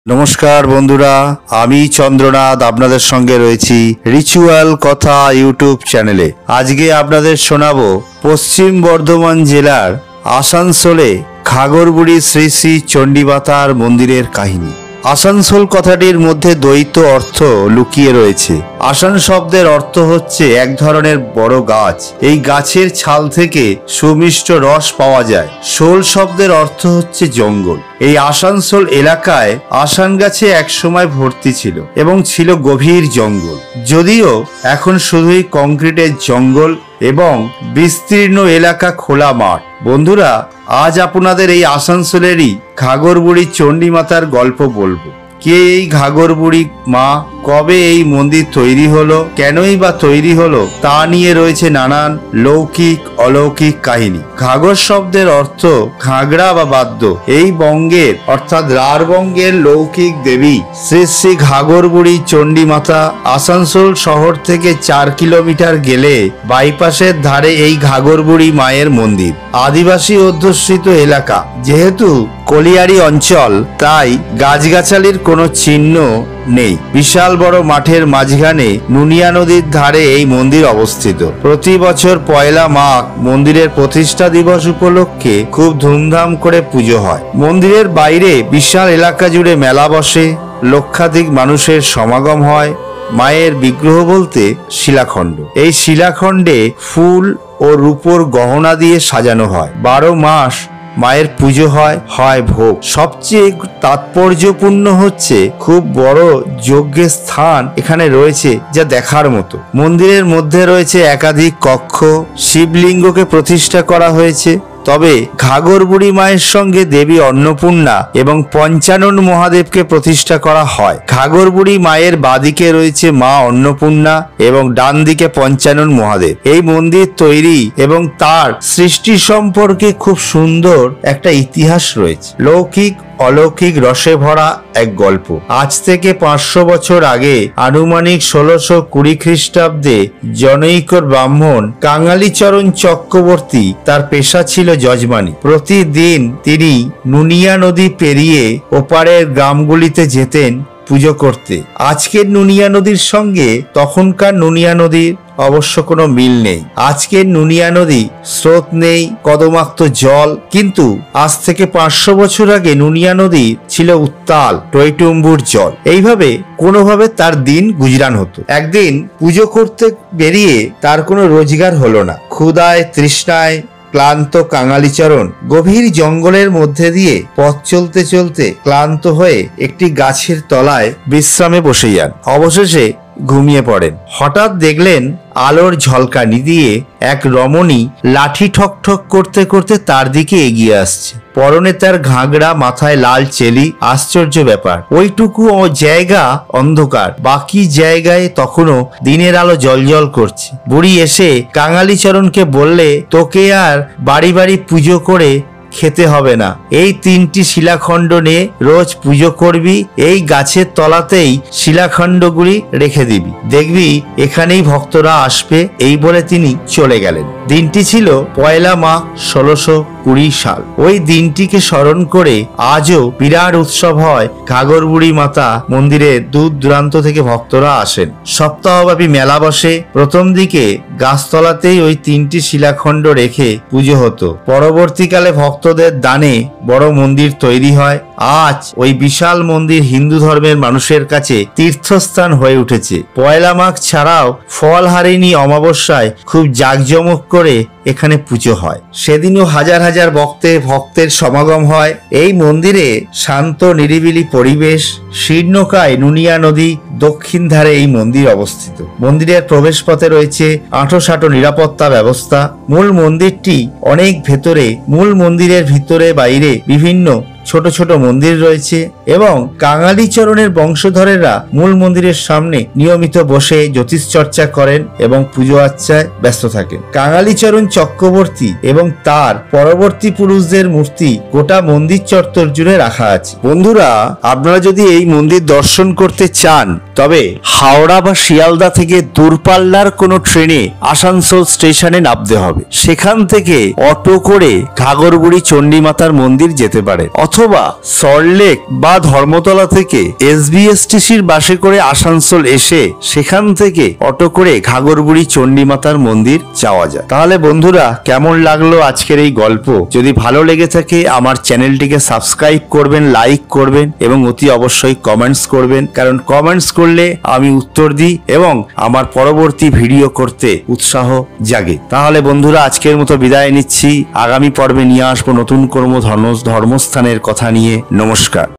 নমস্কার বন্ধুরা, আমি চন্দ্রনাথ আপনাদের সঙ্গে রয়েছি রিচুয়াল কথা ইউটিউব চ্যানেলে। আজকে আপনাদের শোনাবো পশ্চিম বর্ধমান জেলার আসানসোলে ঘাগরবুড়ি শ্রী শ্রী চণ্ডীমাতার মন্দিরের কাহিনী। আসানসোল কথাটির মধ্যে দ্বৈত অর্থ লুকিয়ে রয়েছে। আসান শব্দের অর্থ হচ্ছে এক ধরনের বড় গাছ, এই গাছের ছাল থেকে সুমিষ্ট রস পাওয়া যায়। সোল শব্দের অর্থ হচ্ছে জঙ্গল। এই আসানসোল এলাকায় আসান গাছে একসময় ভর্তি ছিল এবং ছিল গভীর জঙ্গল, যদিও এখন শুধুই কংক্রিটের জঙ্গল এবং বিস্তীর্ণ এলাকা খোলা মাঠ। বন্ধুরা, আজ আপনাদের এই আসানসোলেরই ঘাগরবুড়ি চণ্ডীমাতার গল্প বলবো। কে এই ঘাগরবুড়ি মা, কবে এই মন্দির তৈরি হলো, কেনই বা তৈরি হলো, তা নিয়ে রয়েছে নানান লৌকিক অলৌকিক কাহিনী। ঘাগর শব্দের অর্থ ঘাগড়া বা বাদ্য। এই বঙ্গের অর্থাৎ রাঢ়বঙ্গের লৌকিক দেবী শ্রী শ্রী ঘাগরবুড়ি চণ্ডীমাতা। আসানসোল শহর থেকে 4 কিলোমিটার গেলে বাইপাসের ধারে এই ঘাগরবুড়ি মায়ের মন্দির। আদিবাসী অধ্যুষিত এলাকা, যেহেতু কলিয়ারি অঞ্চল, তাই গাছগাছালির কোনো চিহ্ন নেই। বিশাল বড় মাঠের মাঝখানে নুনিয়া নদীর ধারে এই মন্দির অবস্থিত। প্রতি বছর পয়লা মাঘ মন্দিরের প্রতিষ্ঠা দিবস উপলক্ষে খুব ধুমধাম করে পুজো হয়। মন্দিরের বাইরে বিশাল এলাকা জুড়ে মেলা বসে, লক্ষাধিক মানুষের সমাগম হয়। মায়ের বিগ্রহ বলতে শিলাখণ্ড। এই শিলাখণ্ডে ফুল ও রূপোর গহনা দিয়ে সাজানো হয়। 12 মাস মায়ের পুজো হয় ভোগ। সবচেয়ে তাৎপর্যপূর্ণ হচ্ছে খুব বড় যজ্ঞের স্থান এখানে রয়েছে, যা দেখার মতো। মন্দিরের মধ্যে রয়েছে একাধিক কক্ষ, শিবলিঙ্গকে প্রতিষ্ঠা করা হয়েছে। তবে ঘাগরবুড়ি মায়ের সঙ্গে দেবী অন্নপূর্ণা এবং পঞ্চানন মহাদেবকে প্রতিষ্ঠা করা হয়। ঘাগরবুড়ি মায়ের বাদিকে রয়েছে মা অন্নপূর্ণা এবং ডান দিকে পঞ্চানন মহাদেব। এই মন্দির তৈরি এবং তার সৃষ্টি সম্পর্কে খুব সুন্দর একটা ইতিহাস রয়েছে। লৌকিক অলৌকিক রসে ভরা এক গল্প। আজ থেকে 500 বছর আগে, আনুমানিক 1620 খ্রিস্টাব্দে, জনৈক ব্রাহ্মণ কাঙালিচরণ চক্রবর্তী, তার পেশা ছিল যজমানি। প্রতিদিন তিনি নুনিয়া নদী পেরিয়ে ওপারের গ্রামগুলিতে যেতেন পুজো করতে। আজকের নুনিয়া নদীর সঙ্গে তখনকার নুনিয়া নদীর অবশ্য কোনো মিল নেই। আজকের নুনিয়া নদী স্রোত নেই, কদমাক্ত জল, কিন্তু আজ থেকে 500 বছর আগে নুনিয়া নদী ছিল উত্তাল টইটুম্বুর জল। এইভাবে কোনোভাবে তার দিন গুজরান হতো। একদিন পুজো করতে বেরিয়ে তার কোনো রোজগার হলো না। ক্ষুধায় তৃষ্ণায় ক্লান্ত কাঙালিচরণ গভীর জঙ্গলের মধ্যে দিয়ে পথ চলতে চলতে ক্লান্ত হয়ে একটি গাছের তলায় বিশ্রামে বসে যান। অবশেষে ঘুমিয়ে পড়েন। হঠাৎ দেখলেন আলোর ঝলকানি দিয়ে এক রমণী লাঠি ঠক ঠক করতে করতে তার দিকে এগিয়ে আসছে। পরনে তার ঘাগড়া, মাথায় লাল চেলি। আশ্চর্য ব্যাপার, ওইটুকু জায়গা অন্ধকার, বাকি জায়গায় তখনও দিনের আলো জলজল করছে। বুড়ি এসে কাঙালিচরণকে বললে, তোকে আর বাড়ি বাড়ি পুজো করে খেতে হবে না। এই 3টি শিলাখণ্ড নিয়ে রোজ পুজো করবি। এই গাছের তলাতেই শিলাখণ্ডগুলি রেখে দিবি, দেখবি এখানেই ভক্তরা আসবে। এই বলে তিনি চলে গেলেন। দিনটি ছিল পয়লা মাঘ 1620 সাল। ওই দিনটিকে স্মরণ করে আজও বিরাট উৎসব হয়। ঘাগরবুড়ি মাতা মন্দিরে দূর দূরান্ত থেকে ভক্তরা আসেন। সপ্তাহব্যাপী মেলা বসে। প্রথম দিকে গাছতলাতেই ওই 3টি শিলাখণ্ড রেখে পুজো হতো। পরবর্তীকালে ভক্তদের দানে বড় মন্দির তৈরি হয়। আজ ওই বিশাল মন্দির হিন্দু ধর্মের মানুষের কাছে তীর্থস্থান হয়ে উঠেছে। পয়লা মাঘ ছাড়াও ফলহারিণী অমাবস্যায় খুব জাঁকজমক করে এখানে পুজো হয়। সেদিনও হাজার হাজার ভক্তের সমাগম হয়। এই মন্দিরে শান্ত নিরিবিলি পরিবেশ। শীর্ণকায় নুনিয়া নদী, দক্ষিণ ধারে এই মন্দির অবস্থিত। মন্দিরের প্রবেশ পথে রয়েছে আঁটোসাঁটো নিরাপত্তা ব্যবস্থা। মূল মন্দিরটি অনেক ভেতরে। মূল মন্দিরের ভিতরে বাইরে বিভিন্ন ছোট ছোট মন্দির রয়েছে এবং কাঙালিচরণের বংশধরেরা মূল মন্দিরের সামনে নিয়মিত বসে জ্যোতিষ চর্চা করেন এবং পুজো আর্চায় ব্যস্ত থাকেন। কাঙালিচরণ চক্রবর্তী এবং তার পরবর্তী পুরুষদের মূর্তি গোটা মন্দির চত্বর জুড়ে রাখা আছে। বন্ধুরা, আপনারা যদি এই মন্দির দর্শন করতে চান, তবে হাওড়া বা শিয়ালদা থেকে দূরপাল্লার কোনো ট্রেনে আসানসোল স্টেশনে নামতে হবে। সেখান থেকে অটো করে ঘাগরবুড়ি চণ্ডীমাতার মন্দির যেতে পারে, অথবা অথবা সল্টলেক বা ধর্মতলা থেকে SBSTCর বাসে করে আসানসোল এসে সেখান থেকে অটো করে ঘাগরবুড়ি চণ্ডীমাতার মন্দির যাওয়া যায়। তাহলে বন্ধুরা, কেমন লাগলো আজকের এই গল্প? যদি ভালো লেগে থাকে আমার চ্যানেলটিকে সাবস্ক্রাইব করবেন, লাইক করবেন এবং অতি অবশ্যই কমেন্টস করবেন, কারণ কমেন্টস করলে আমি উত্তর দিই এবং আমার পরবর্তী ভিডিও করতে উৎসাহ জাগে। তাহলে বন্ধুরা, আজকের মতো বিদায় নিচ্ছি। আগামী পর্বে নিয়ে আসবো নতুন কোনো ধর্মস্থানের কথা নিয়ে। নমস্কার।